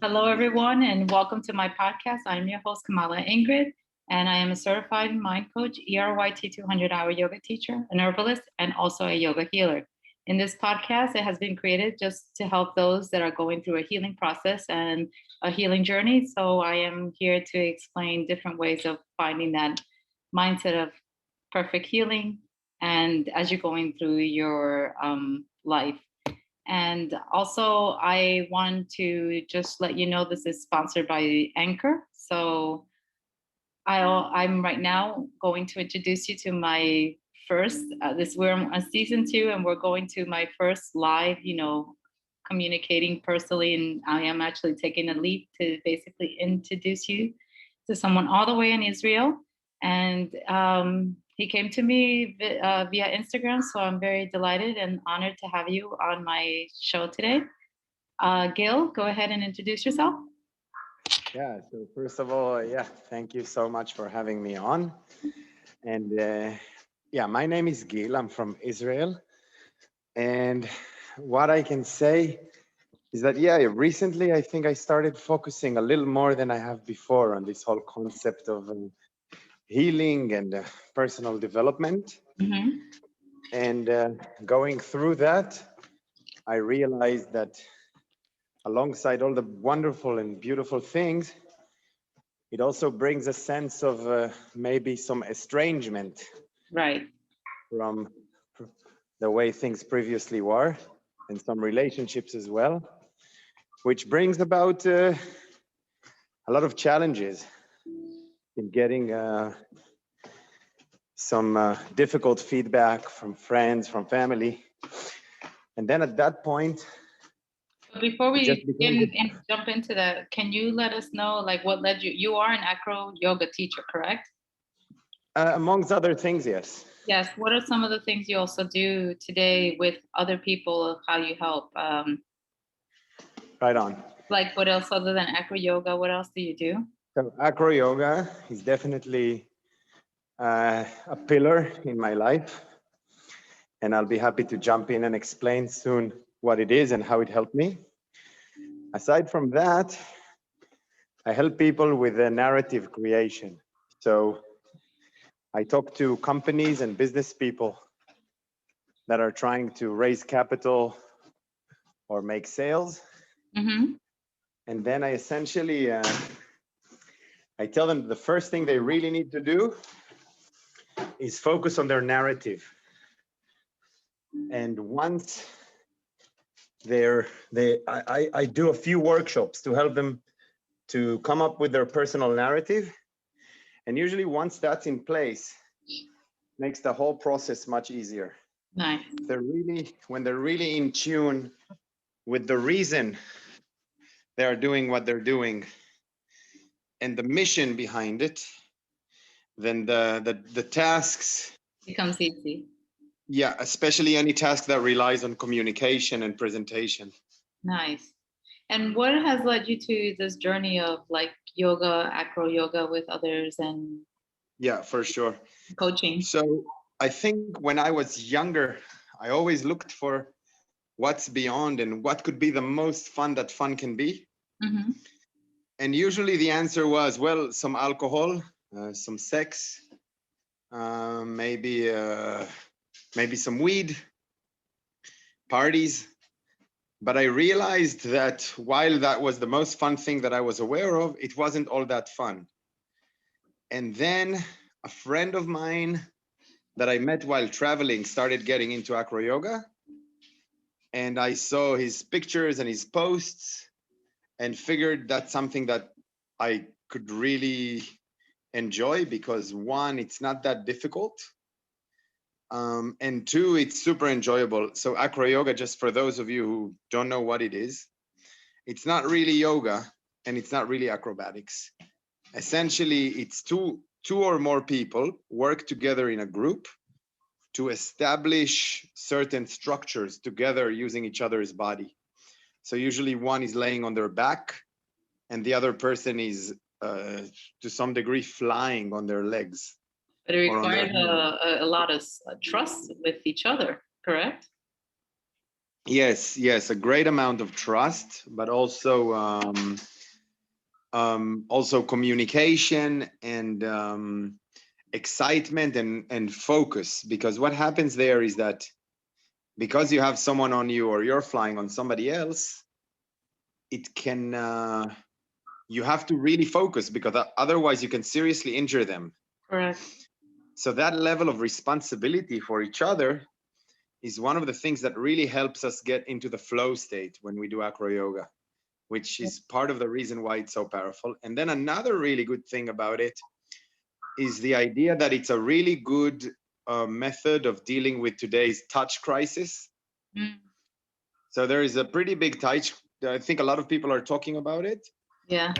Hello, everyone, and welcome to my podcast. I'm your host, Kamala Ingrid, and I am a certified mind coach, ERYT 200-hour yoga teacher, an herbalist, and also a yoga healer. In this podcast, it has been created just to help those that are going through a healing process and a healing journey. So I am here to explain different ways of finding that mindset of perfect healing and as you're going through your life. And also, I want to just let you know this is sponsored by Anchor. So I'm right now going to introduce you to my first. We're on season 2, and we're going to my first live. Communicating personally, and I am actually taking a leap to basically introduce you to someone all the way in Israel. And he came to me via Instagram, so I'm very delighted and honored to have you on my show today. Gil, go ahead and introduce yourself. Yeah, so first of all, thank you so much for having me on. And my name is Gil. I'm from Israel. And what I can say is that, recently I think I started focusing a little more than I have before on this whole concept of healing and personal development. Mm-hmm. And going through that, I realized that alongside all the wonderful and beautiful things, it also brings a sense of maybe some estrangement Right. from the way things previously were, and some relationships as well, which brings about a lot of challenges in getting some difficult feedback from friends, from family. And then at that point, Before it just we becomes, jump into that, can you let us know like what led you? You are an Acro Yoga teacher, correct? amongst other things, yes. Yes. What are some of the things you also do today with other people? How you help? Right on. Like what else other than Acro Yoga? What else do you do? So Acro Yoga is definitely a pillar in my life. And I'll be happy to jump in and explain soon what it is and how it helped me. Aside from that, I help people with the narrative creation. So I talk to companies and business people that are trying to raise capital or make sales. Mm-hmm. And then I essentially, I tell them the first thing they really need to do is focus on their narrative. And once I do a few workshops to help them to come up with their personal narrative. And usually once that's in place, makes the whole process much easier. Nice. When they're really in tune with the reason they're doing what they're doing and the mission behind it, then the tasks Becomes easy. Yeah, especially any task that relies on communication and presentation. Nice. And what has led you to this journey of like yoga, acro yoga with others and Yeah, for sure. coaching? So I think when I was younger, I always looked for what's beyond and what could be the most fun that fun can be. Mm-hmm. And usually the answer was, well, some alcohol, some sex, maybe some weed, parties. But I realized that while that was the most fun thing that I was aware of, it wasn't all that fun. And then a friend of mine that I met while traveling started getting into acro yoga. And I saw his pictures and his posts and figured that's something that I could really enjoy because one, it's not that difficult. And two, it's super enjoyable. So acro yoga, just for those of you who don't know what it is, it's not really yoga and it's not really acrobatics. Essentially, it's two or more people work together in a group to establish certain structures together using each other's body. So usually one is laying on their back and the other person is to some degree flying on their legs. But it Or on their requires a lot of trust with each other, correct? Yes, yes, a great amount of trust, but also communication and excitement and focus. Because what happens there is that because you have someone on you or you're flying on somebody else, it can you have to really focus because otherwise you can seriously injure them. Correct. So that level of responsibility for each other is one of the things that really helps us get into the flow state when we do acro yoga, which is part of the reason why it's so powerful. And then another really good thing about it is the idea that it's a really good method of dealing with today's touch crisis. Mm. So there is a pretty big touch. I think a lot of people are talking about it. Yeah.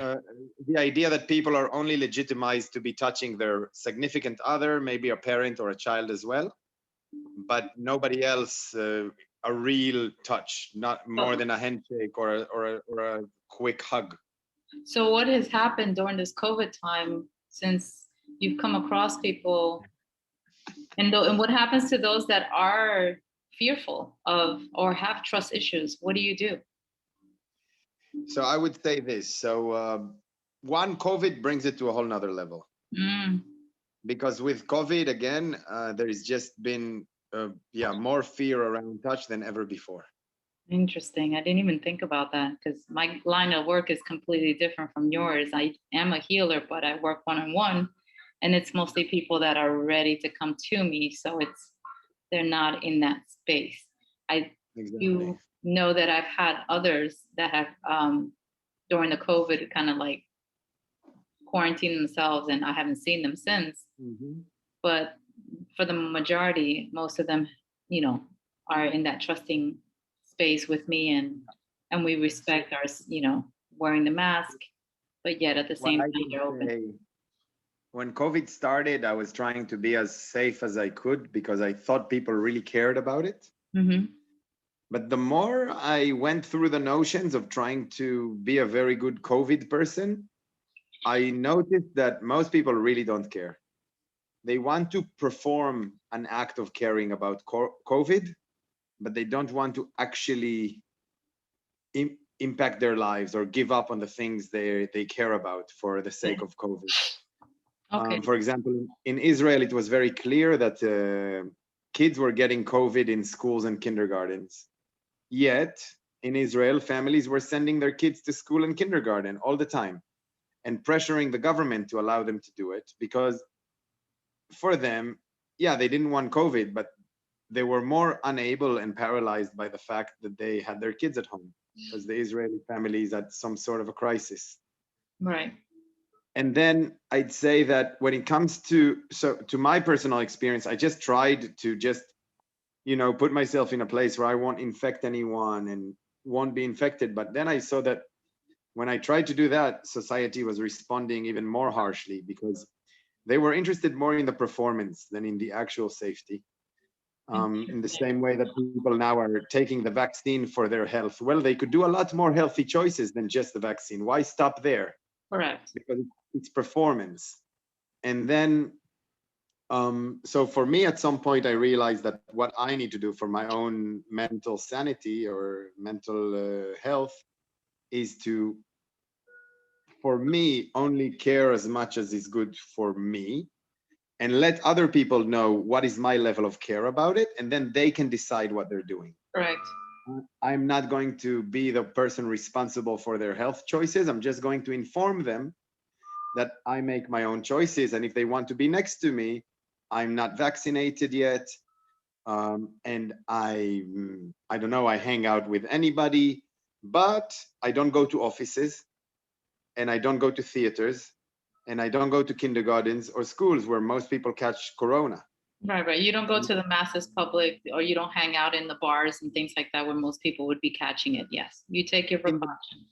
The idea that people are only legitimized to be touching their significant other, maybe a parent or a child as well, but nobody else a real touch, not more than a handshake or a quick hug. So what has happened during this COVID time since you've come across people, and what happens to those that are fearful of or have trust issues? What do you do? So I would say this. So one, COVID brings it to a whole nother level Mm, because with COVID again, there has just been more fear around touch than ever before. interesting. I didn't even think about that because my line of work is completely different from yours. I am a healer, but I work one-on-one, and it's mostly people that are ready to come to me. So they're not in that space. I Exactly. do know that I've had others that have during the COVID kind of like quarantined themselves, and I haven't seen them since. Mm-hmm. But for the majority, most of them, you know, are in that trusting space with me, and we respect our, wearing the mask, but yet at the What same I time would they're open. say, when COVID started, I was trying to be as safe as I could because I thought people really cared about it. Mm-hmm. But the more I went through the notions of trying to be a very good COVID person, I noticed that most people really don't care. They want to perform an act of caring about COVID, but they don't want to actually impact their lives or give up on the things they care about for the sake of COVID. Okay. For example, in Israel, it was very clear that kids were getting COVID in schools and kindergartens. Yet, in Israel, families were sending their kids to school and kindergarten all the time and pressuring the government to allow them to do it because for them, yeah, they didn't want COVID, but they were more unable and paralyzed by the fact that they had their kids at home because the Israeli families had some sort of a crisis. Right. And then I'd say that when it comes to my personal experience, I just tried to just put myself in a place where I won't infect anyone and won't be infected. But then I saw that when I tried to do that, society was responding even more harshly because they were interested more in the performance than in the actual safety. In the same way that people now are taking the vaccine for their health. Well, they could do a lot more healthy choices than just the vaccine. Why stop there? Correct. Because it's performance. And then, so for me, at some point, I realized that what I need to do for my own mental sanity or mental health is to, for me, only care as much as is good for me and let other people know what is my level of care about it, and then they can decide what they're doing. Correct. I'm not going to be the person responsible for their health choices. I'm just going to inform them that I make my own choices. And if they want to be next to me, I'm not vaccinated yet. And I don't know, I hang out with anybody, but I don't go to offices and I don't go to theaters and I don't go to kindergartens or schools where most people catch corona. Right, right. You don't go to the masses public, or you don't hang out in the bars and things like that where most people would be catching it. Yes, you take your In the, precautions.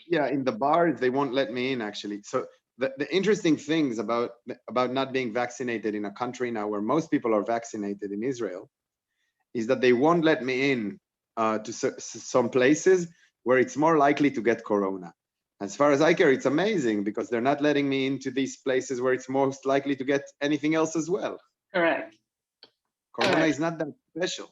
yeah, in the bars, they won't let me in actually. So the interesting things about not being vaccinated in a country now where most people are vaccinated in Israel is that they won't let me in to some places where it's more likely to get corona. As far as I care, it's amazing because they're not letting me into these places where it's most likely to get anything else as well. Correct. Corona Correct. is not that special.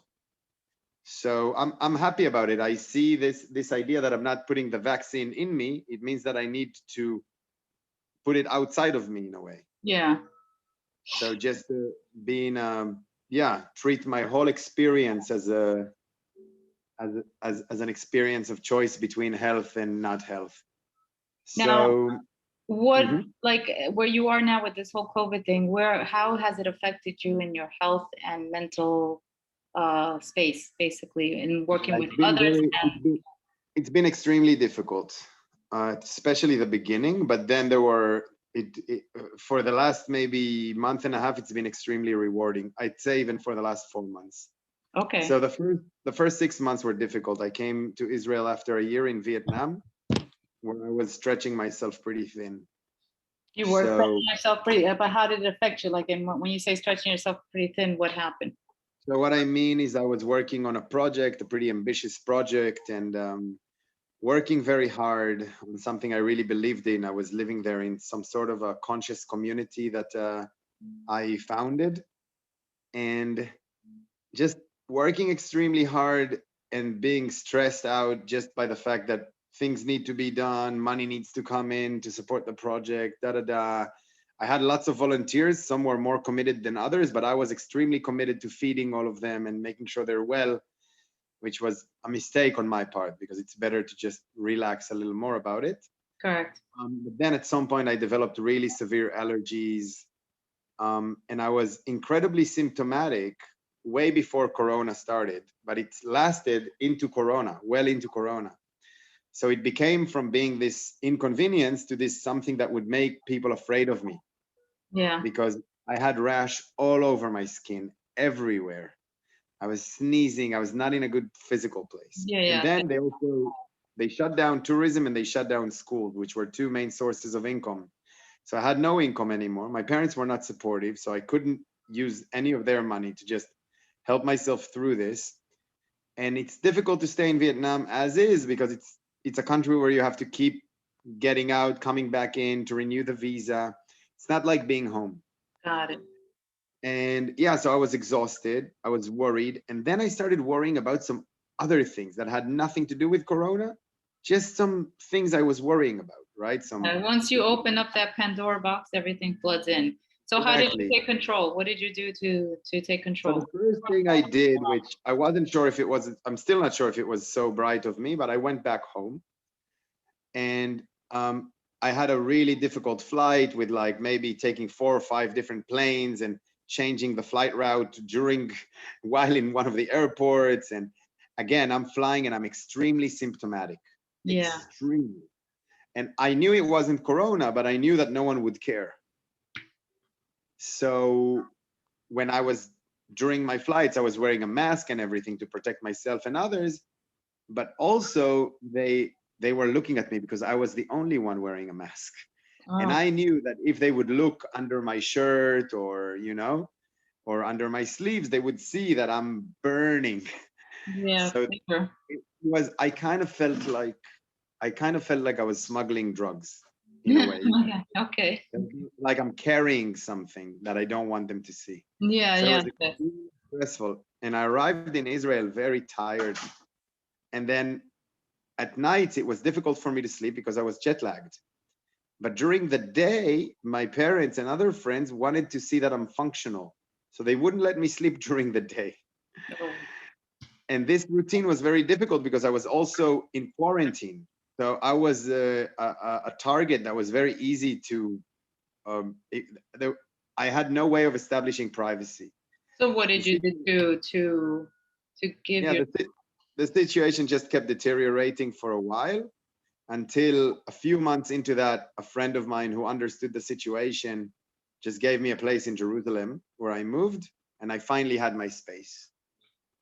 So I'm happy about it. I see this idea that I'm not putting the vaccine in me. It means that I need to put it outside of me in a way. Yeah. So just being yeah, treat my whole experience as a as an experience of choice between health and not health. Now, So what, mhm. like where you are now with this whole COVID thing, how has it affected you in your health and mental space, basically, in working with It's been others? very And it's been extremely difficult, especially the beginning. But then there were for the last maybe month and a half, it's been extremely rewarding. I'd say even for the last 4 months. okay, So the first 6 months were difficult. I came to Israel after a year in Vietnam, where I was stretching myself pretty thin. you were So stretching yourself pretty, but how did it affect you? Like, when you say stretching yourself pretty thin, what happened? so what I mean is I was working on a project, a pretty ambitious project, and working very hard on something I really believed in. I was living there in some sort of a conscious community that I founded, and just working extremely hard and being stressed out just by the fact that things need to be done, money needs to come in to support the project, da da da. I had lots of volunteers. Some were more committed than others, but I was extremely committed to feeding all of them and making sure they're well, which was a mistake on my part because it's better to just relax a little more about it. Correct. But then at some point, I developed really severe allergies, and I was incredibly symptomatic way before Corona started, but it lasted into Corona, well into Corona. So it became from being this inconvenience to this something that would make people afraid of me Yeah. because I had rash all over my skin, everywhere. I was sneezing. I was not in a good physical place. Yeah. And Yeah. then they shut down tourism and they shut down school, which were two main sources of income. So I had no income anymore. My parents were not supportive, so I couldn't use any of their money to just help myself through this. And it's difficult to stay in Vietnam as is because it's a country where you have to keep getting out, coming back in to renew the visa. It's not like being home. Got it. And yeah, so I was exhausted. I was worried. And then I started worrying about some other things that had nothing to do with Corona, just some things I was worrying about, right? Some Once you open up that Pandora box, everything floods in. So how did you exactly. take control? What did you do to take So control? the first thing I did, which I wasn't sure if it was, I'm still not sure if it was so bright of me, but I went back home and I had a really difficult flight with like maybe taking 4 or 5 different planes and changing the flight route during while in one of the airports. And again, I'm flying and I'm extremely symptomatic, Yeah. extremely. And I knew it wasn't Corona, but I knew that no one would care. So when I was during my flights, I was wearing a mask and everything to protect myself and others. But also they were looking at me because I was the only one wearing a mask. And Oh, I knew that if they would look under my shirt or, or under my sleeves, they would see that I'm burning. yeah. So Sure. it was, I kind of felt like I was smuggling drugs in a way, Yeah. Okay. like I'm carrying something that I don't want them to see. Yeah. So it Yeah. was extremely stressful. And I arrived in Israel very tired. And then at night, it was difficult for me to sleep because I was jet lagged. But during the day, my parents and other friends wanted to see that I'm functional. So they wouldn't let me sleep during the day. Oh, And this routine was very difficult because I was also in quarantine. So I was a target that was very easy to, um, it, there, I had no way of establishing privacy. so what The did you situ- do to give yeah, your? the situation just kept deteriorating for a while until a few months into that, a friend of mine who understood the situation just gave me a place in Jerusalem where I moved and I finally had my space.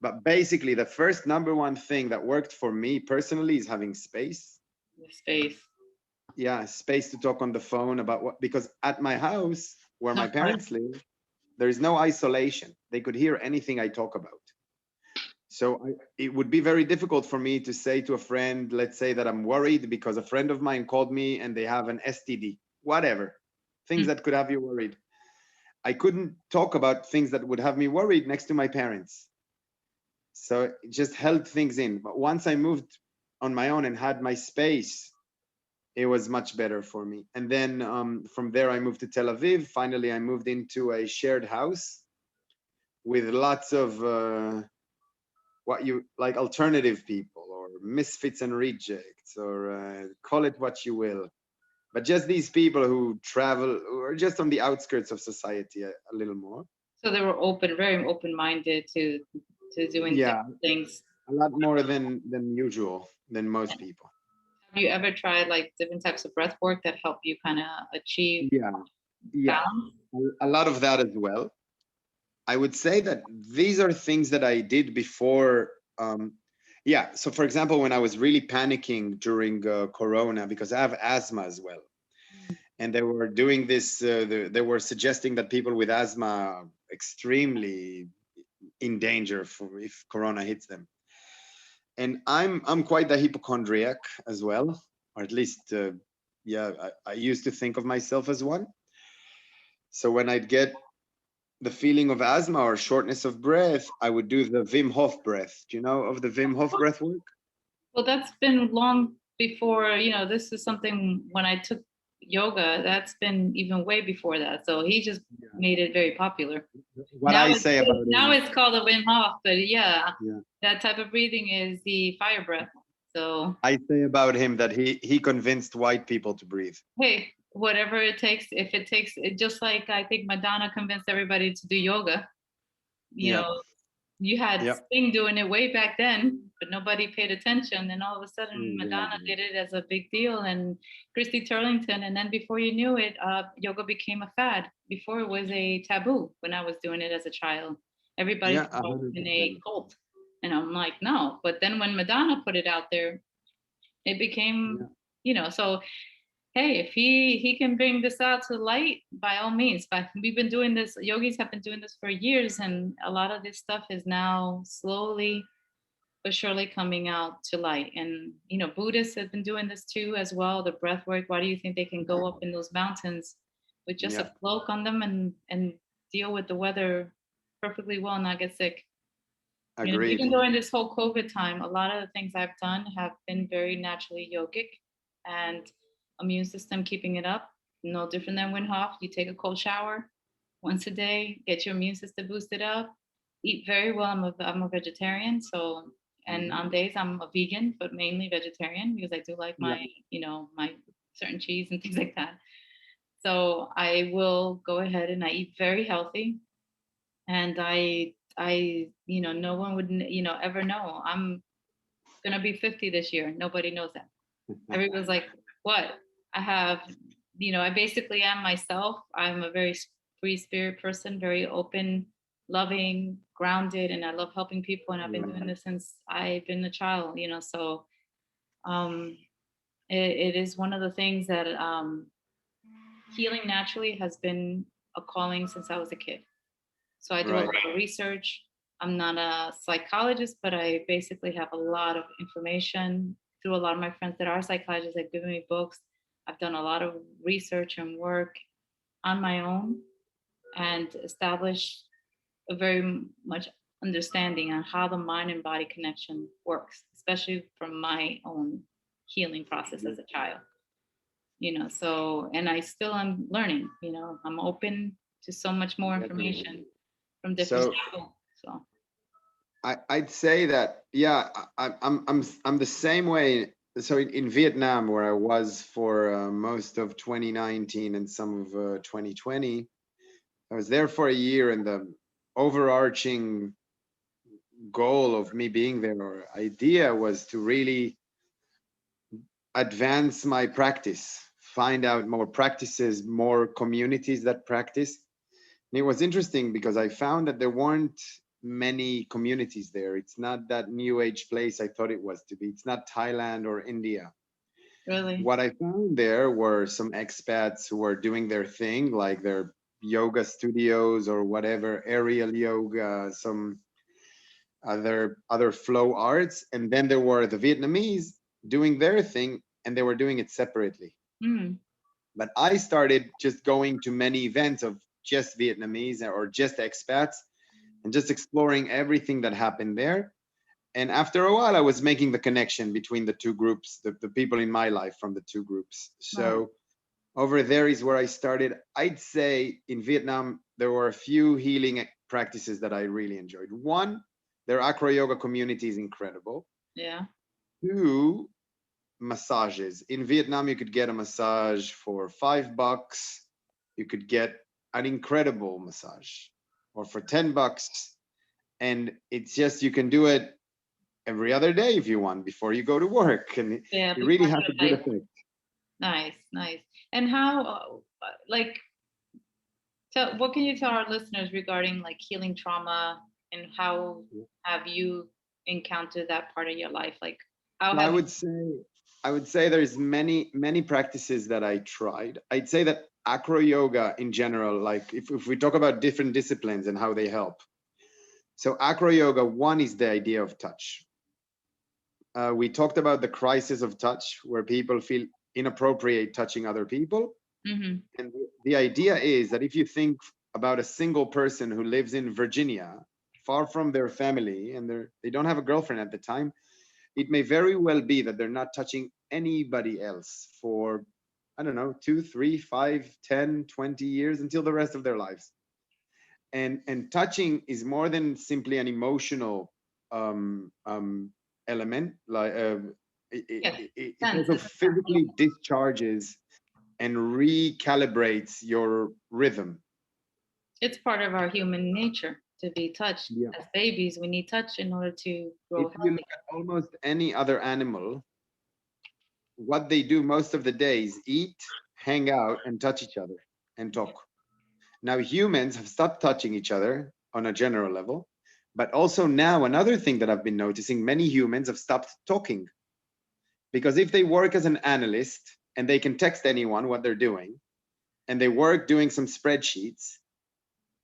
But basically, the first number one thing that worked for me personally is having space. The space? Yeah, space to talk on the phone about what, because at my house where my No, right. parents live, there is no isolation. They could hear anything I talk about. So it would be very difficult for me to say to a friend, let's say that I'm worried because a friend of mine called me and they have an STD, whatever, things Mm. that could have you worried. I couldn't talk about things that would have me worried next to my parents. So it just held things in. But once I moved on my own and had my space, it was much better for me. And then from there, I moved to Tel Aviv. Finally, I moved into a shared house with lots of what you like, alternative people or misfits and rejects, or call it what you will. But just these people who travel, who are just on the outskirts of society a little more. So they were open, very open-minded to doing Yeah, different things. a lot more than usual, than most people. Have you ever tried like different types of breath work that help you kind of achieve Yeah, yeah, balance? a lot of that as well. I would say that these are things that I did before. Yeah, so for example, when I was really panicking during Corona, because I have asthma as well, and they were doing this, they were suggesting that people with asthma are extremely in danger for if Corona hits them. And I'm quite a hypochondriac as well, or at least, yeah, I used to think of myself as one. So when I'd get the feeling of asthma or shortness of breath, I would do the Wim Hof breath. Do you know of the Wim Hof breath work? Well, that's been long before, this is something when I took yoga, that's been even way before that. So he just Yeah. made it very popular. What I say about Now him, it's called a Wim Hof, but yeah, yeah, that type of breathing is the fire breath. So I say about him that he convinced white people to breathe. hey, whatever it takes, if it takes it, just like I think Madonna convinced everybody to do yoga. You Yeah, know, you had yeah, Sting doing it way back then, but nobody paid attention. And all of a sudden, Madonna exactly. did it as a big deal, and Christy Turlington. And then before you knew it, yoga became a fad. Before it was a taboo when I was doing it as a child. Everybody Yeah, thought I was in a 100%. cult. And I'm like, no. But then when Madonna put it out there, it became, Yeah, so hey, if he can bring this out to light, by all means. But we've been doing this, yogis have been doing this for years, and a lot of this stuff is now slowly but surely coming out to light. And Buddhists have been doing this too as well. The breath work. Why do you think they can go up in those mountains with just yeah, a cloak on them and deal with the weather perfectly well and not get sick? agreed. Even during this whole COVID time, a lot of the things I've done have been very naturally yogic and immune system keeping it up. No different than Wim Hof. You take a cold shower once a day, get your immune system boosted up. Eat very well. I'm a vegetarian, so and Mhm. on days I'm a vegan, but mainly vegetarian because I do like Yeah, my certain cheese and things like that. So I will go ahead and I eat very healthy, and no one would ever know I'm gonna be 50 this year. Nobody knows that. Everyone's like, what? I have, I basically am myself. I'm a very free spirit person, very open, loving, grounded, and I love helping people, and I've been doing yeah, this since I've been a child. So um it is one of the things that healing naturally has been a calling since I was a kid. So I do a right. lot of research. I'm not a psychologist, but I basically have a lot of information through a lot of my friends that are psychologists. They've given me books. I've done a lot of research and work on my own and established a very much understanding on how the mind and body connection works, especially from my own healing process Yeah, as a child. So and I still am learning. I'm open to so much more definitely. information from different So people. So I'd say that, yeah, I'm the same way. So in Vietnam, where I was for most of 2019 and some of 2020, I was there for a year, and the overarching goal of me being there, or idea, was to really advance my practice, find out more practices, more communities that practice. And it was interesting because I found that there weren't many communities there. It's not that new age place I thought it was to be. It's not Thailand or India. really, What I found there were some expats who were doing their thing, like their yoga studios or whatever, aerial yoga, some other flow arts. And then there were the Vietnamese doing their thing, and they were doing it separately. mm, But I started just going to many events of just Vietnamese or just expats and just exploring everything that happened there. And after a while, I was making the connection between the two groups, the people in my life from the two groups. So over there is where I started. I'd say in Vietnam, there were a few healing practices that I really enjoyed. One, their Acro Yoga community is incredible. Yeah. Two, massages. In Vietnam, you could get a massage for $5. You could get an incredible massage, or for $10. And it's just, you can do it every other day if you want before you go to work. And Yeah. it really has a good effect. Nice, nice. And how, like, what can you tell our listeners regarding like healing trauma, and how have you encountered that part of your life? Like, how I have would say there's many practices that I tried. I'd say that Acro Yoga in general, like if we talk about different disciplines and how they help. So Acro Yoga, one is the idea of touch. We talked about the crisis of touch, where people feel inappropriate touching other people. Mm-hmm. And the idea is that if you think about a single person who lives in Virginia, far from their family, and they don't have a girlfriend at the time, it may very well be that they're not touching anybody else for, I don't know, 2, 3, 5, 10, 20 years, until the rest of their lives. And touching is more than simply an emotional element. Like it also physically discharges and recalibrates your rhythm. It's part of our human nature to be touched. Yeah. As babies, we need touch in order to grow If you look at almost any other animal, what they do most of the day is eat, hang out, and touch each other and talk. Now, humans have stopped touching each other on a general level, but also now another thing that I've been noticing, many humans have stopped talking. Because if they work as an analyst and they can text anyone what they're doing, and they work doing some spreadsheets,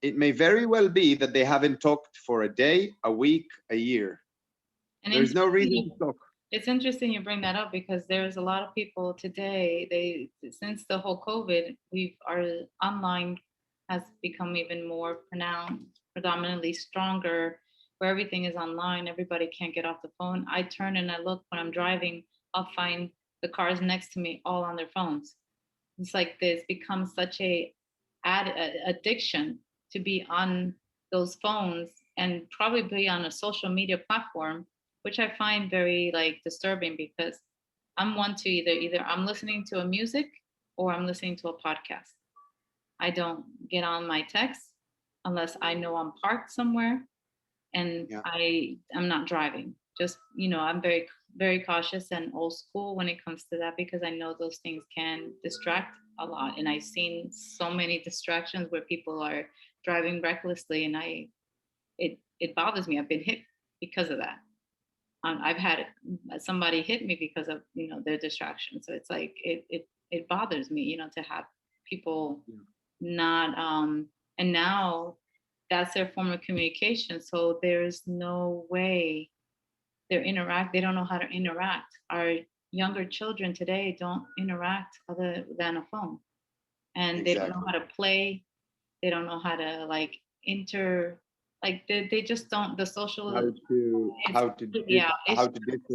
it may very well be that they haven't talked for a day, a week, a year. And there's no reason to talk. It's interesting you bring that up, because there's a lot of people today, since the whole COVID, our online has become even more pronounced, predominantly stronger, where everything is online. Everybody can't get off the phone. I turn and I look when I'm driving, I'll find the cars next to me all on their phones. It's like this becomes such a addiction to be on those phones and probably be on a social media platform, which I find very like disturbing, because I'm one to either I'm listening to a music or I'm listening to a podcast. I don't get on my text unless I know I'm parked somewhere and I'm not driving. Just, I'm very cautious and old school when it comes to that, because I know those things can distract a lot. And I've seen so many distractions where people are driving recklessly, and it bothers me. I've been hit because of that. I've had somebody hit me because of their distraction. So it's like it bothers me, to have people not and now that's their form of communication. So there's no way they don't know how to interact. Our younger children today don't interact other than a phone, and they don't know how to play. They don't know how to like like they just don't, the social how to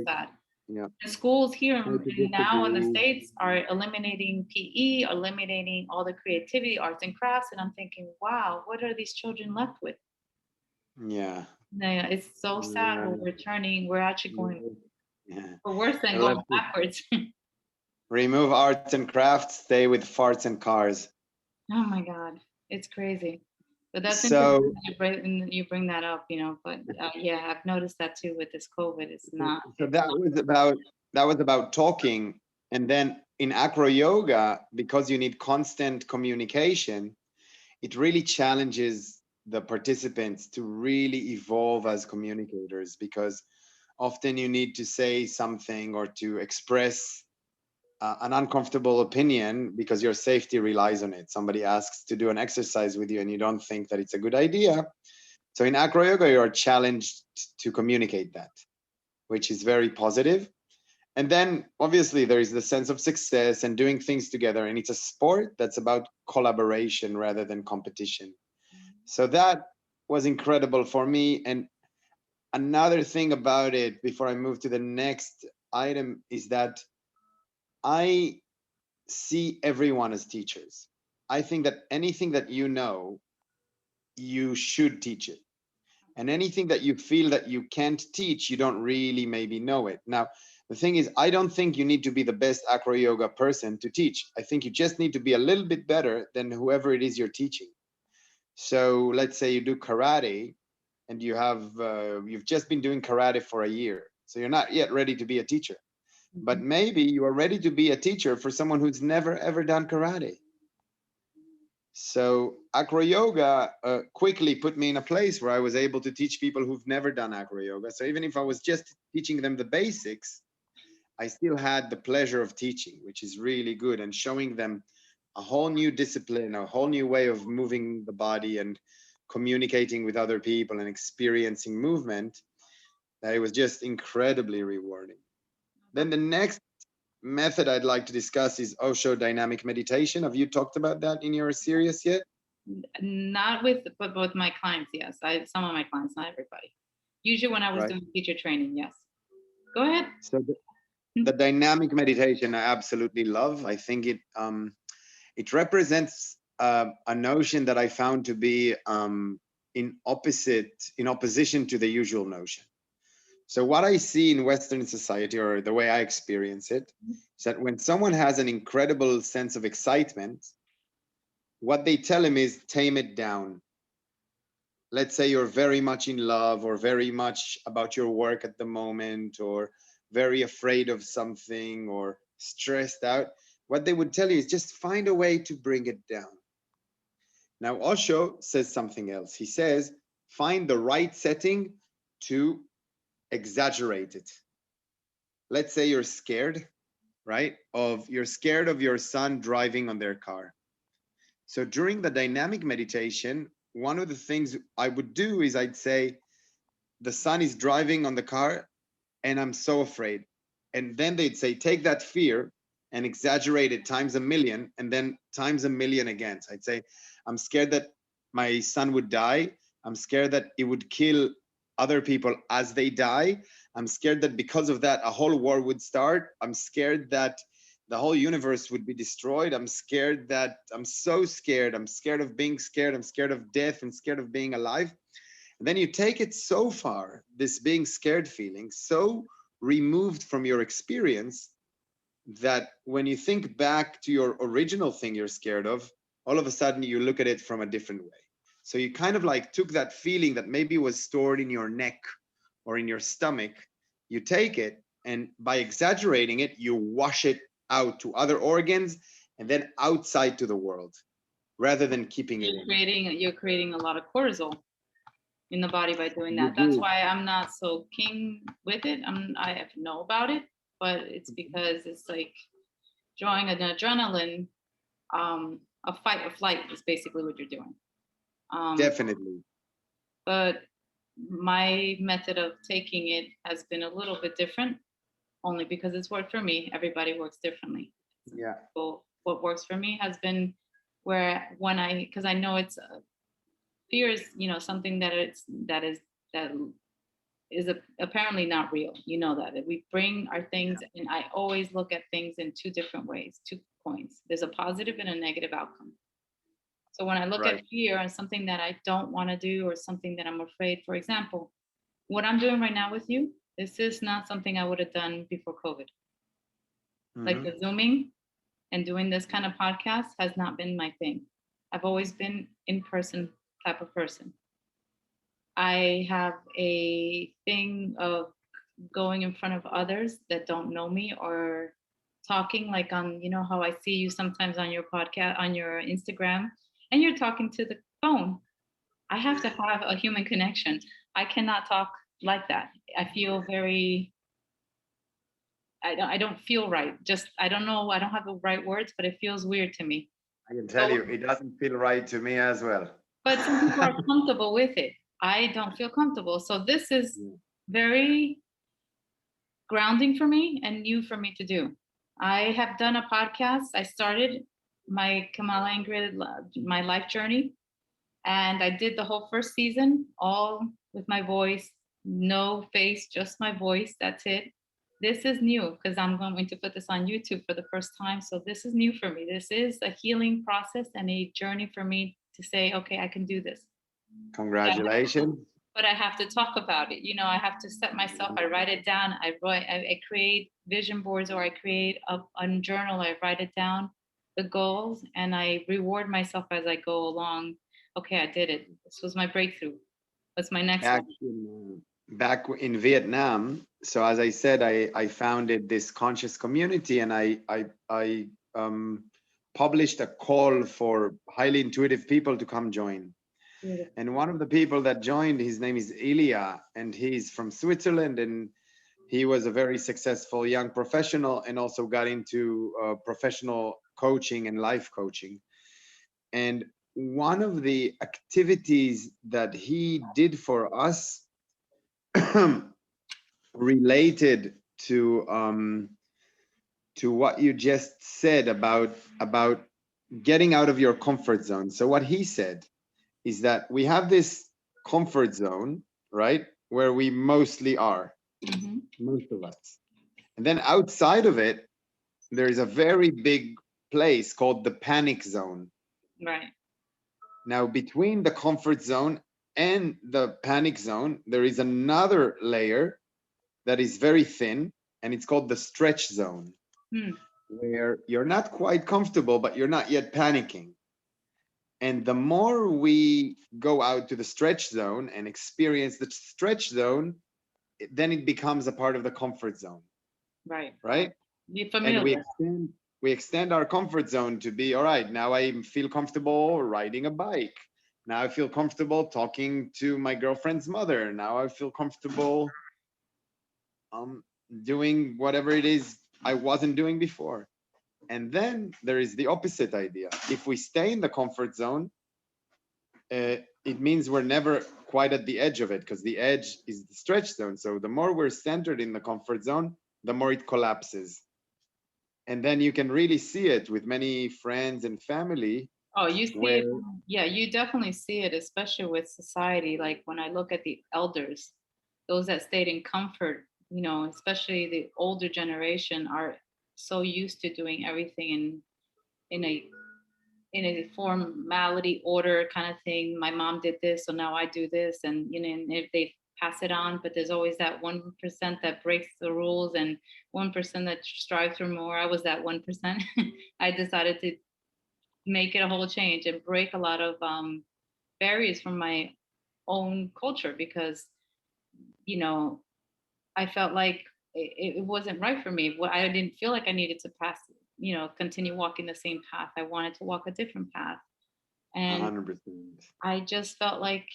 that. Yeah. The schools here now in the States are eliminating PE, eliminating all the creativity, arts and crafts, and I'm thinking, wow, what are these children left with? Yeah. Yeah, it's so sad. We're actually going for worse than going backwards. Remove arts and crafts, stay with farts and cars. Oh my God, it's crazy. But that's interesting you bring that up, but yeah, I've noticed that too with this COVID. It's not. So that was about talking. And then in Acro Yoga, because you need constant communication, it really challenges the participants to really evolve as communicators, because often you need to say something or to express an uncomfortable opinion because your safety relies on it. Somebody asks to do an exercise with you and you don't think that it's a good idea. So in Acro Yoga, you are challenged to communicate that, which is very positive. And then obviously there is the sense of success and doing things together. And it's a sport that's about collaboration rather than competition. So that was incredible for me. And another thing about it before I move to the next item is that I see everyone as teachers. I think that anything that you know, you should teach it. And anything that you feel that you can't teach, you don't really maybe know it. Now, the thing is, I don't think you need to be the best acro yoga person to teach. I think you just need to be a little bit better than whoever it is you're teaching. So let's say you do karate and you've just been doing karate for a year. So you're not yet ready to be a teacher. But maybe you are ready to be a teacher for someone who's never ever done karate. So acro yoga quickly put me in a place where I was able to teach people who've never done acro yoga. So even if I was just teaching them the basics, I still had the pleasure of teaching, which is really good, and showing them a whole new discipline, a whole new way of moving the body and communicating with other people and experiencing movement. That it was just incredibly rewarding. Then the next method I'd like to discuss is Osho dynamic meditation. Have you talked about that in your series yet? Not with, but with my clients, yes. Some of my clients, not everybody. Usually when I was Right. doing teacher training, yes. Go ahead. So the dynamic meditation I absolutely love. I think it represents a notion that I found to be in opposition to the usual notion. So what I see in Western society, or the way I experience it, is that when someone has an incredible sense of excitement, what they tell him is tame it down. Let's say you're very much in love or very much about your work at the moment or very afraid of something or stressed out. What they would tell you is just find a way to bring it down. Now, Osho says something else. He says, find the right setting to exaggerate it. Let's say you're scared, right? You're scared of your son driving on their car. So during the dynamic meditation, one of the things I would do is I'd say, the son is driving on the car and I'm so afraid. And then they'd say, take that fear and exaggerate it times a million and then times a million again. So I'd say, I'm scared that my son would die. I'm scared that it would kill other people as they die. I'm scared that because of that, a whole war would start. I'm scared that the whole universe would be destroyed. I'm scared that I'm so scared. I'm scared of being scared. I'm scared of death and scared of being alive. And then you take it so far, this being scared feeling, so removed from your experience that when you think back to your original thing you're scared of, all of a sudden you look at it from a different way. So you kind of like took that feeling that maybe was stored in your neck or in your stomach, you take it, and by exaggerating it, you wash it out to other organs and then outside to the world, rather than keeping it in. You're creating a lot of cortisol in the body by doing You that. That's do. why I'm not so keen with it. I have to know about it, but it's because it's like drawing an adrenaline, a fight or flight is basically what you're doing. Definitely. But my method of taking it has been a little bit different, only because it's worked for me. Everybody works differently. Yeah. So what works for me has been because I know it's fear is, something that is apparently not real. You know that we bring our things, and I always look at things in two different ways, 2 points. There's a positive and a negative outcome. So when I look at fear as something that I don't want to do or something that I'm afraid, for example, what I'm doing right now with you, this is not something I would have done before COVID. Like the Zooming and doing this kind of podcast has not been my thing. I've always been in person type of person. I have a thing of going in front of others that don't know me or talking like on, how I see you sometimes on your podcast, on your Instagram, and you're talking to the phone. I have to have a human connection. I cannot talk like that. I feel I don't feel right. Just, I don't know. I don't have the right words, but it feels weird to me. I can tell you, it doesn't feel right to me as well. But some people are comfortable with it. I don't feel comfortable. So this is very grounding for me and new for me to do. I have done a podcast. I started my Kamala Ingrid, my life journey, and I did the whole first season all with my voice, no face, just my voice. That's it. This is new because I'm going to put this on YouTube for the first time. So this is new for me. This is a healing process and a journey for me to say, okay, I can do this. Congratulations. But I have to talk about it. You know, I have to set myself. I write it down. I create vision boards, or I create a journal. I write it down, the goals, and I reward myself as I go along. Okay, I did it. This was my breakthrough. What's my next Back one? back in Vietnam. So as I said, I founded this conscious community, and I published a call for highly intuitive people to come join. Beautiful. And one of the people that joined, his name is Ilya, and he's from Switzerland, and he was a very successful young professional, and also got into professional coaching and life coaching. And one of the activities that he did for us related to what you just said about getting out of your comfort zone. So what he said is that we have this comfort zone, right, where we mostly are, most of us. And then outside of it, there is a very big place called the panic zone. Right. Now, between the comfort zone and the panic zone, there is another layer that is very thin, and it's called the stretch zone, where you're not quite comfortable, but you're not yet panicking. And the more we go out to the stretch zone and experience the stretch zone, then it becomes a part of the comfort zone. Right. Right. Be And familiar. we extend our comfort zone to be all right. Now I feel comfortable riding a bike. Now I feel comfortable talking to my girlfriend's mother. Now I feel comfortable doing whatever it is I wasn't doing before. And then there is the opposite idea. If we stay in the comfort zone, it means we're never quite at the edge of it, because the edge is the stretch zone. So the more we're centered in the comfort zone, the more it collapses. And then you can really see it with many friends and family. Oh, you see Where it. Yeah, you definitely see it, especially with society. Like when I look at the elders, those that stayed in comfort, you know, especially the older generation, are so used to doing everything in a in a formality order kind of thing. My mom did this, so now I do this, and you know, and if they pass it on, but there's always that 1% that breaks the rules and 1% that strives for more. I was that 1%. I decided to make it a whole change and break a lot of barriers from my own culture because, you know, I felt like it wasn't right for me. I didn't feel like I needed to pass, you know, continue walking the same path. I wanted to walk a different path. And 100%. I just felt like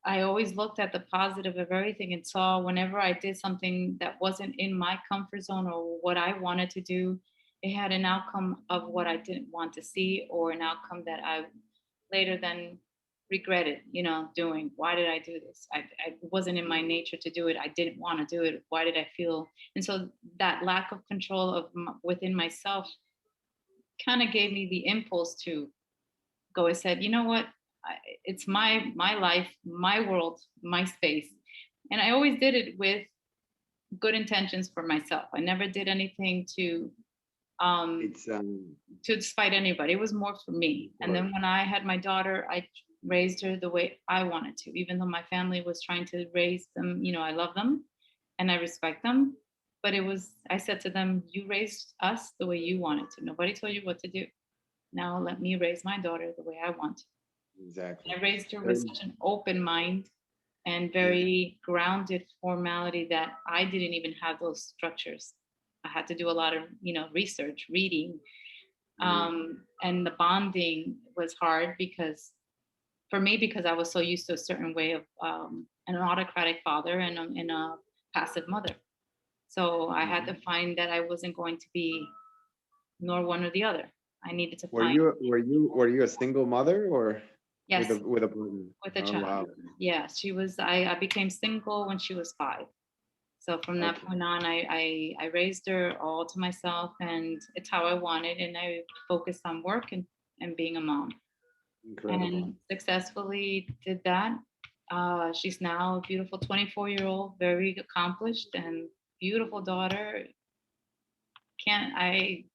I always looked at the positive of everything and saw whenever I did something that wasn't in my comfort zone or what I wanted to do, it had an outcome of what I didn't want to see, or an outcome that I later then regretted, you know, doing. Why did I do this? I it wasn't in my nature to do it. I didn't want to do it. Why did I feel? And so that lack of control of within myself kind of gave me the impulse to go. I said, you know what? It's my life, my world, my space, and I always did it with good intentions for myself. I never did anything um, It's to spite anybody. It was more for me. And then when I had my daughter, I raised her the way I wanted to, even though my family was trying to raise them. You know, I love them and I respect them. But it was, I said to them, you raised us the way you wanted to. Nobody told you what to do. Now let me raise my daughter the way I want to. exactly. I raised her with Very- such an open mind and yeah. very grounded formality that I didn't even have those structures. I had to do a lot of, you know, research, reading, and the bonding was hard because for me, because I was so used to a certain way of an autocratic father and a passive mother. So I had to find that I wasn't going to be nor one or the other. I needed to find. Were you a single mother, or Yes, with a partner? with a Oh child. wow. Yeah, she was. I became single when she was 5. So from that Okay. point on, I raised her all to myself, and it's how I wanted. And I focused on work and being a mom, Incredible. and successfully did that. She's now a beautiful 24-year-old, very accomplished and beautiful daughter. Can't I?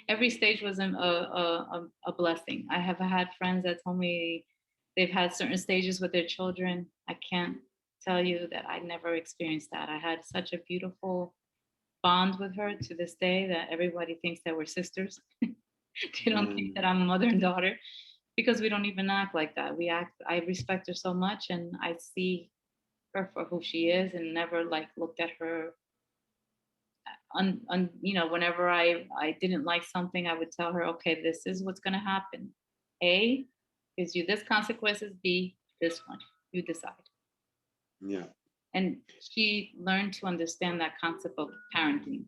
Every stage was a blessing. I have had friends that told me they've had certain stages with their children. I can't tell you that I never experienced that. I had such a beautiful bond with her to this day that everybody thinks that we're sisters. They don't think that I'm a mother and daughter because we don't even act like that. We act. I respect her so much, and I see her for who she is, and never like looked at her whenever I didn't like something, I would tell her, okay, this is what's going to happen. A gives you this consequences. B, this one. You decide. Yeah. And she learned to understand that concept of parenting.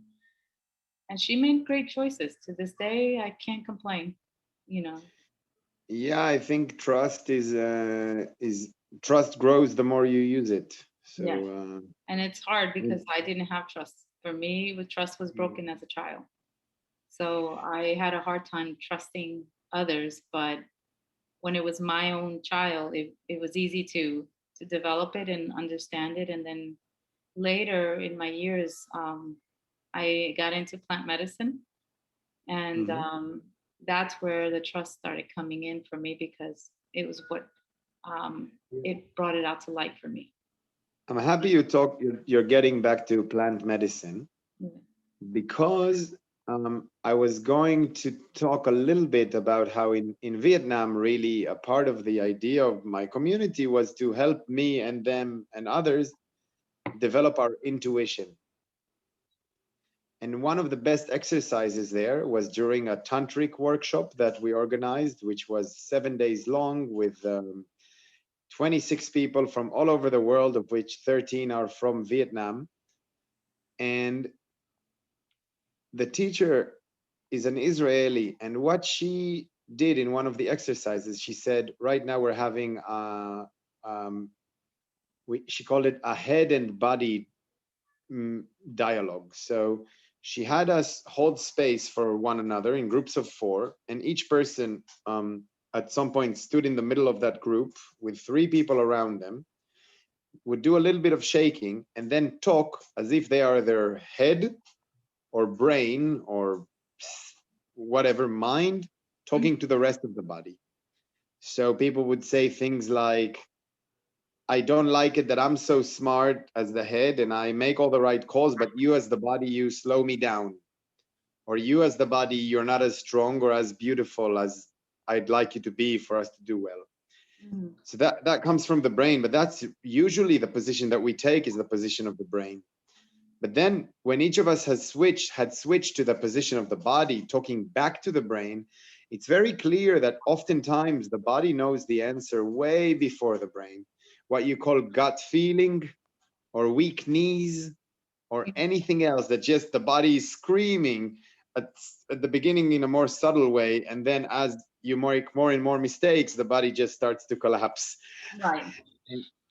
And she made great choices. To this day, I can't complain. You know. Yeah, I think is trust grows the more you use it. So Yes. And it's hard because and- I didn't have trust. For me, with trust was mm, broken as a child. So I had a hard time trusting others, but when it was my own child, it was easy to develop it and understand it. And then later in my years, I got into plant medicine, and mhm. that's where the trust started coming in for me because it was what it brought it out to light for me. I'm happy you're getting back to plant medicine Yeah. because I was going to talk a little bit about how in Vietnam, really a part of the idea of my community was to help me and them and others develop our intuition. And one of the best exercises there was during a tantric workshop that we organized, which was 7 days long with 26 people from all over the world, of which 13 are from Vietnam. And the teacher is an Israeli. And what she did in one of the exercises, she said, right now we're having, she called it a head and body dialogue. So she had us hold space for one another in groups of four, and each person at some point stood in the middle of that group with three people around them, would do a little bit of shaking, and then talk as if they are their head or brain or whatever mind talking to the rest of the body. So people would say things like, I don't like it that I'm so smart as the head and I make all the right calls, but you as the body, you slow me down. Or you as the body, you're not as strong or as beautiful as I'd like you to be for us to do well. Mm. So that comes from the brain, but that's usually the position that we take is the position of the brain. But then when each of us had switched to the position of the body, talking back to the brain, it's very clear that oftentimes the body knows the answer way before the brain. What you call gut feeling or weak knees or anything else that just the body is screaming at, at the beginning in a more subtle way. And then as you make more and more mistakes, the body just starts to collapse. Right.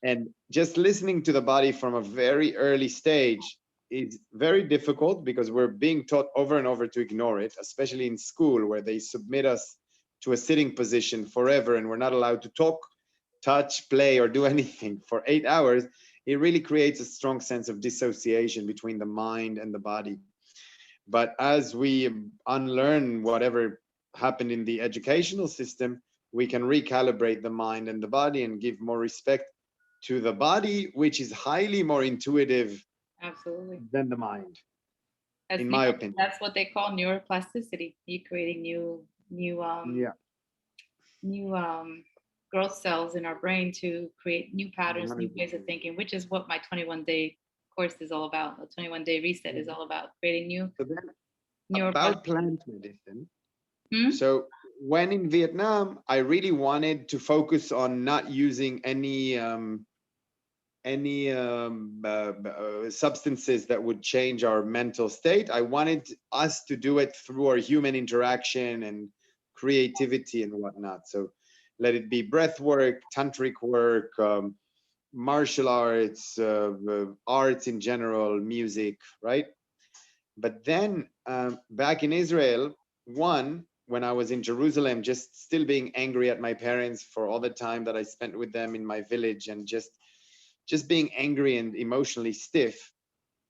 And just listening to the body from a very early stage is very difficult because we're being taught over and over to ignore it, especially in school where they submit us to a sitting position forever and we're not allowed to talk, touch, play, or do anything for 8 hours. It really creates a strong sense of dissociation between the mind and the body. But as we unlearn whatever happened in the educational system, we can recalibrate the mind and the body and give more respect to the body, which is highly more intuitive Absolutely. than the mind, As in you my know, opinion. that's what they call neuroplasticity. You creating Yeah, new growth cells in our brain to create new patterns, new ways of 100%. thinking, which is what my 21-day course is all about. The 21-day reset is all about creating new So then about neuroplasticity. plant medicine. Hmm? So when in Vietnam, I really wanted to focus on not using any substances that would change our mental state. I wanted us to do it through our human interaction and creativity and whatnot. So let it be breath work, tantric work, martial arts, arts in general, music, right? But then back in Israel, one, when I was in Jerusalem, just still being angry at my parents for all the time that I spent with them in my village, and just being angry and emotionally stiff.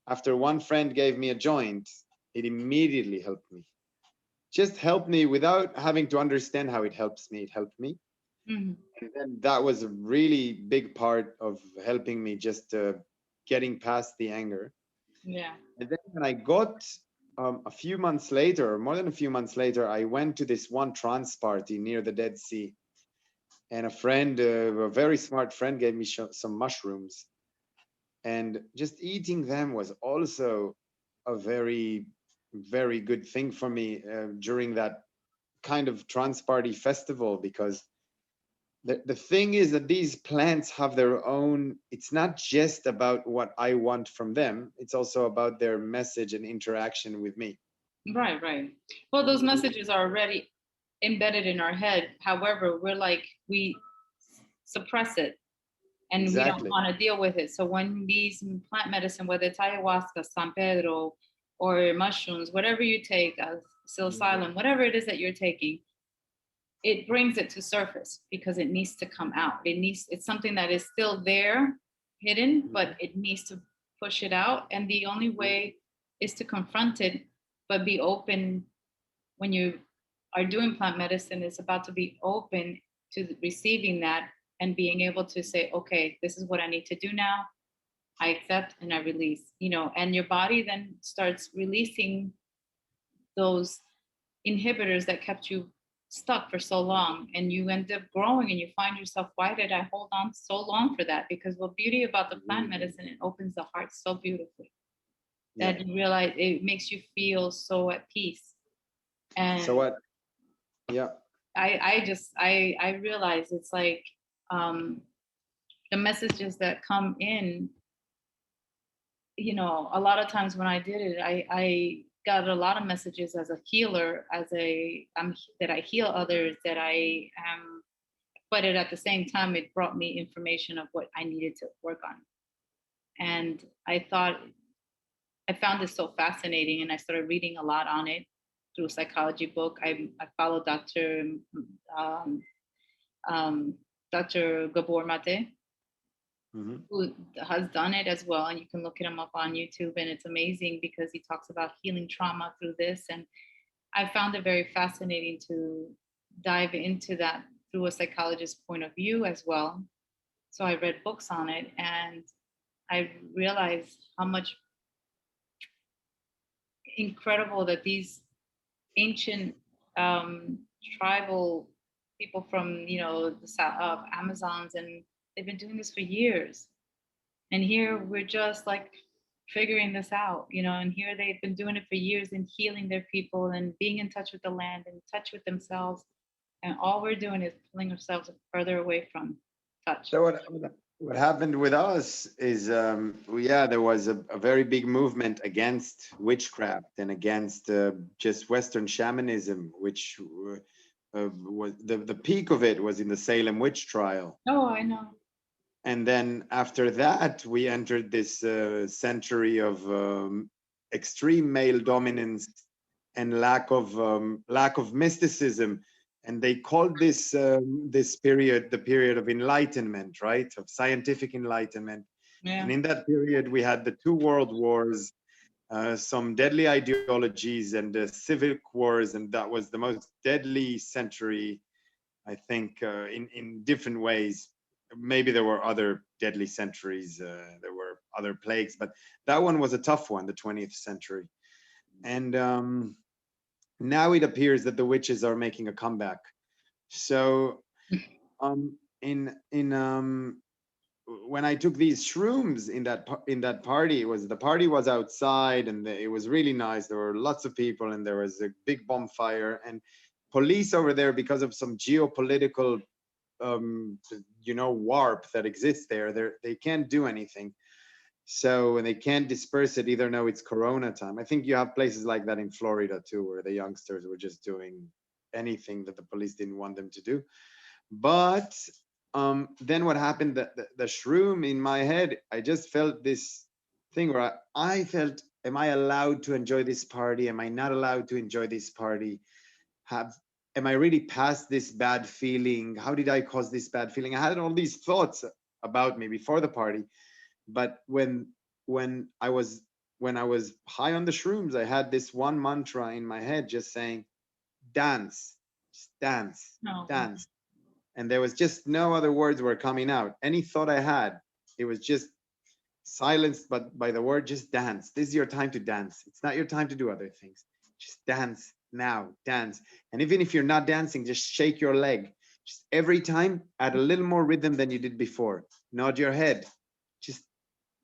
After one friend gave me a joint, it immediately helped me. Just helped me without having to understand how it helps me. It helped me. Mhm. And then that was a really big part of helping me, just getting past the anger. Yeah. And then when I got a few months later, more than a few months later, I went to this one trance party near the Dead Sea. And a friend, a very smart friend, gave me some mushrooms. And just eating them was also a very, very good thing for me during that kind of trance party festival, because the thing is that these plants have their own, it's not just about what I want from them, it's also about their message and interaction with me. Right, right. Well, those messages are already embedded in our head. However, we suppress it and we don't Exactly. want to deal with it. So when these plant medicine, whether it's ayahuasca, San Pedro, or mushrooms, whatever you take, Mhm. psilocybin, whatever it is that you're taking, it brings it to surface because it needs to come out. It's something that is still there, hidden, but Mhm. it needs to push it out. And the only way is to confront it, but be open when you are doing plant medicine. It's about to be open to receiving that and being able to say, okay, this is what I need to do now. I accept and I release, and your body then starts releasing those inhibitors that kept you stuck for so long, and you end up growing and you find yourself, why did I hold on so long for that? Because the beauty about the plant Mhm. medicine, it opens the heart so beautifully Yeah. that you realize it makes you feel so at peace. So And what? Yeah. I realize it's like, um the messages that come in, a lot of times when I did it, I got a lot of messages as a healer, that I heal others, that I am, but at the same time, it brought me information of what I needed to work on. And I found it so fascinating, and I started reading a lot on it through a psychology book. I follow um, um, Dr. Gabor Mate, Mhm. who has done it as well. And you can look him up on YouTube, and it's amazing because he talks about healing trauma through this. And I found it very fascinating to dive into that through a psychologist's point of view as well. So I read books on it, and I realized how much incredible that these ancient, um, tribal people from, the south of Amazons, and they've been doing this for years. And here we're just like figuring this out, and here they've been doing it for years and healing their people and being in touch with the land and in touch with themselves. And all we're doing is pulling ourselves further away from touch. So what happened with us is, yeah, there was a very big movement against witchcraft and against just Western shamanism, which was the peak of it was in the Salem witch trial. Oh, I know. And then after that, we entered this century of extreme male dominance and lack of mysticism. And they called this period the period of enlightenment, right? Of scientific enlightenment. Yeah. And in that period, we had the two world wars, some deadly ideologies, and civic wars, and that was the most deadly century, I think, in different ways. Maybe there were other deadly centuries, there were other plagues, but that one was a tough one, the 20th century. And now it appears that the witches are making a comeback. So in when I took these shrooms in that party, the party was outside, and it was really nice. There were lots of people, and there was a big bonfire, and police over there, because of some geopolitical warp that exists there, they can't do anything. So they can't disperse it either. No, it's Corona time. I think you have places like that in Florida too, where the youngsters were just doing anything that the police didn't want them to do. But then what happened? The shroom in my head, I just felt this thing where I felt, am I allowed to enjoy this party? Am I not allowed to enjoy this party? am I really past this bad feeling? How did I cause this bad feeling? I had all these thoughts about me before the party, but when I was when I was high on the shrooms, I had this one mantra in my head just saying, dance, just dance, No. dance. And there was just no other words were coming out. Any thought I had, it was just silenced but by the word, just dance. This is your time to dance. It's not your time to do other things. Just dance now, dance. And even if you're not dancing, just shake your leg. Just every time add a little more rhythm than you did before. Nod your head. Just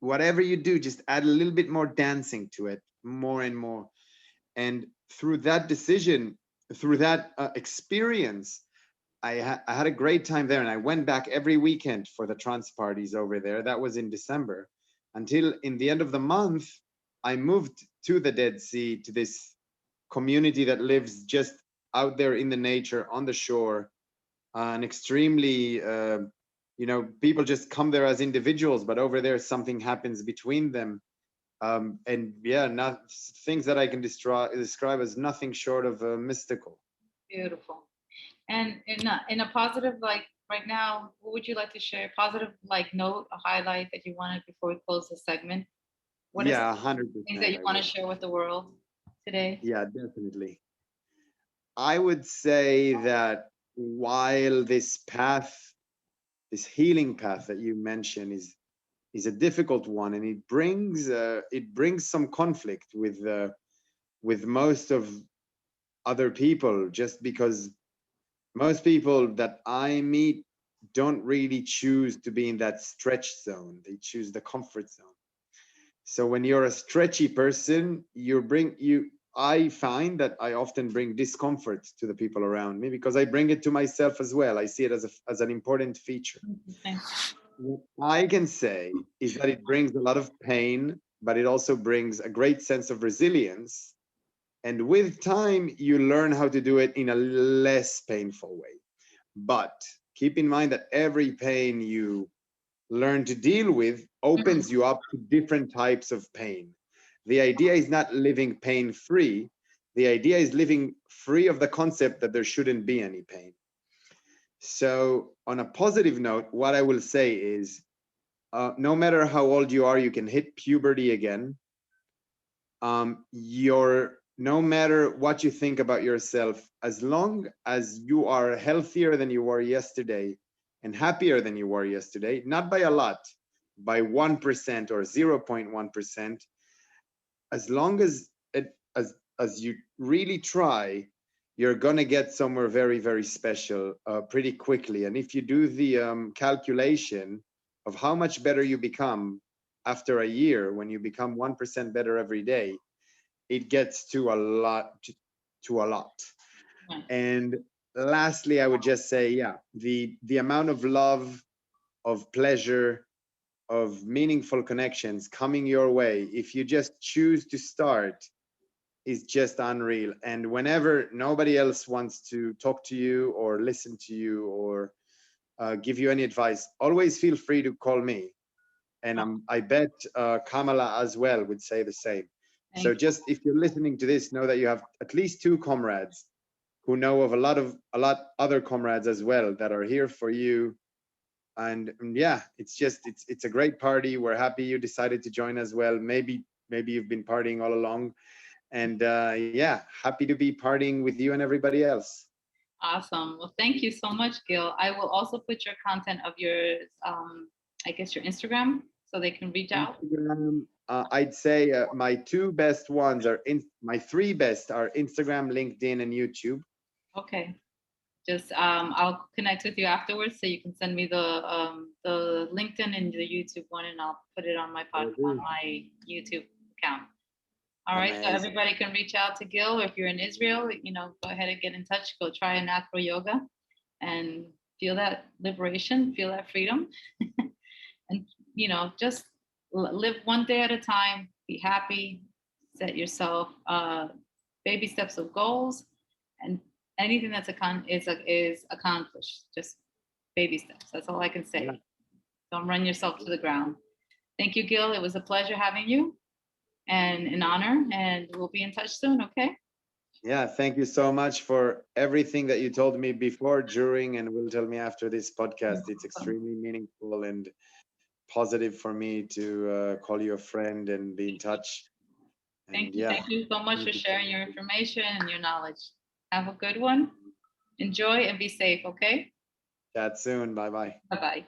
whatever you do, just add a little bit more dancing to it, more and more. And through that decision, through that experience, I had a great time there, and I went back every weekend for the trance parties over there. That was in December, until in the end of the month, I moved to the Dead Sea, to this community that lives just out there in the nature on the shore, an extremely, people just come there as individuals, but over there something happens between them. And yeah, not things that I can describe as nothing short of mystical. Beautiful. And in a positive, like right now, what would you like to share? Positive, like note, a highlight that you wanted before we close the segment. What is Yeah, things that 100% you I want to will. share with the world today? Yeah, definitely. I would say that while this path, this healing path that you mentioned is a difficult one, and it brings some conflict with most of other people, just because most people that I meet don't really choose to be in that stretch zone. They choose the comfort zone. So when you're a stretchy person, I find that I often bring discomfort to the people around me because I bring it to myself as well. I see it as an important feature. Thanks. What I can say is that it brings a lot of pain, but it also brings a great sense of resilience. And with time, you learn how to do it in a less painful way. But keep in mind that every pain you learn to deal with opens you up to different types of pain. The idea is not living pain free. The idea is living free of the concept that there shouldn't be any pain. So, on a positive note, what I will say is no matter how old you are, you can hit puberty again. No matter what you think about yourself, as long as you are healthier than you were yesterday and happier than you were yesterday, not by a lot, by 1% or 0.1%, as long as as you really try, you're gonna get somewhere very, very special pretty quickly. And if you do the calculation of how much better you become after a year, when you become 1% better every day, it gets to a lot, to a lot. And lastly, I would just say, yeah, the amount of love, of pleasure, of meaningful connections coming your way, if you just choose to start, is just unreal. And whenever nobody else wants to talk to you or listen to you or give you any advice, always feel free to call me. And I bet Kamala as well would say the same. So just if you're listening to this, know that you have at least two comrades who know of a lot other comrades as well that are here for you. And yeah, it's a great party. We're happy you decided to join as well. Maybe you've been partying all along. And yeah, happy to be partying with you and everybody else. Awesome. Well, thank you so much, Gil. I will also put your content of yours, I guess your Instagram, so they can reach out. Instagram, I'd say my two best ones are my three best are Instagram, LinkedIn, and YouTube. Okay. Just I'll connect with you afterwards, so you can send me the LinkedIn and the YouTube one, and I'll put it on my on my YouTube account. All right, so Amazing. everybody can reach out to Gil. If you're in Israel, go ahead and get in touch. Go try an Acro Yoga and feel that liberation, feel that freedom. And, just live one day at a time, be happy, set yourself baby steps of goals, and anything that's is accomplished. Just baby steps. That's all I can say. Yeah. Don't run yourself to the ground. Thank you, Gil. It was a pleasure having you and an honor, and we'll be in touch soon, okay? Yeah, thank you so much for everything that you told me before, during, and will tell me after this podcast. It's extremely meaningful and positive for me to call you a friend and be in touch. And Thank you. yeah, Thank you so much thank for you so sharing much. your information and your knowledge. Have a good one. Enjoy and be safe, okay? Chat soon. Bye bye. Bye bye.